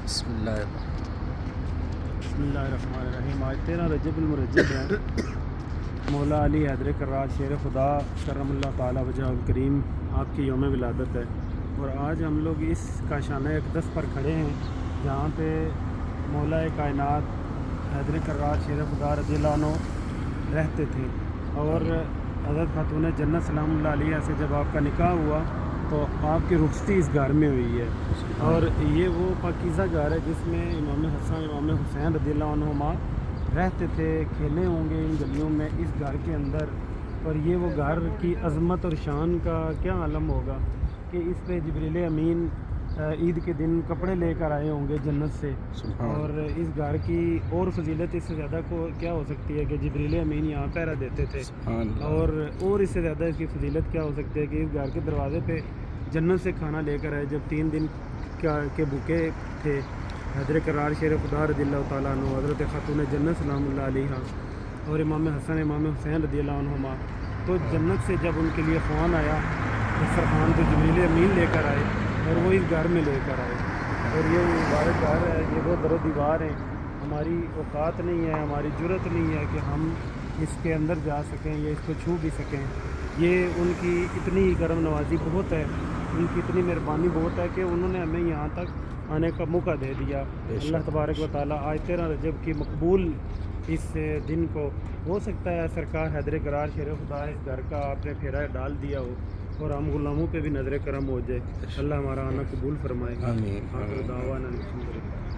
بسم اللہ بسم اللہ الرحمن الرحیم۔ آج 13 رجب المرجب ہے۔ مولا علی حیدر کرار شیر خدا کرم اللہ تعالی وجہ الکریم آپ کی یوم ولادت ہے، اور آج ہم لوگ اس کاشانہ اقدس پر کھڑے ہیں جہاں پہ مولا کائنات حیدر کرار شیر خدا رضی اللہ عنہ رہتے تھے، اور حضرت خاتون جنت سلام اللہ علیہ سے جب آپ کا نکاح ہوا تو آپ کی رخصتی اس گھر میں ہوئی ہے، اور یہ وہ پاکیزہ گھر ہے جس میں امام حسن امام حسین رضی اللہ عنہما رہتے تھے، کھیلے ہوں گے ان گلیوں میں اس گھر کے اندر۔ اور یہ وہ گھر کی عظمت اور شان کا کیا عالم ہوگا کہ اس پہ جبریل امین عید کے دن کپڑے لے کر آئے ہوں گے جنت سے، اور اس گھر کی اور فضیلت اس سے زیادہ کو کیا ہو سکتی ہے کہ جبریل امین یہاں پہرا دیتے تھے، اور اس سے زیادہ اس کی فضیلت کیا ہو سکتی ہے کہ اس گھر کے دروازے پہ جنت سے کھانا لے کر آئے جب 3 دن کے بھوکے تھے حیدر کرار شیر خدا رضی اللہ تعالیٰ عنہ، حضرت خاتون جنت سلام اللہ علیہ اور امام حسن امام حسین رضی اللہ عنہما، تو جنت سے جب ان کے لیے خوان آیا دسترخوان تو جبریل امین لے کر آئے اور وہ اس گھر میں لے کر آئے، اور یہ مبارک گھر ہے، یہ وہ در و دیوار ہیں، ہماری اوقات نہیں ہے، ہماری جرت نہیں ہے کہ ہم اس کے اندر جا سکیں یا اس کو چھو بھی سکیں۔ یہ ان کی اتنی کرم نوازی بہت ہے، ان کی اتنی مہربانی بہت ہے کہ انہوں نے ہمیں یہاں تک آنے کا موقع دے دیا۔ اللہ تبارک و تعالیٰ آج 13 رجب کی مقبول اس دن کو ہو سکتا ہے سرکار حیدر کرار شیر خدا اس گھر کا آپ نے پھیرا ڈال دیا ہو اور ہم غلاموں پہ بھی نظر کرم ہو جائے۔ اللہ ہمارا آنا قبول فرمائے۔ آمین۔ آخر دعوانا الحمدللہ۔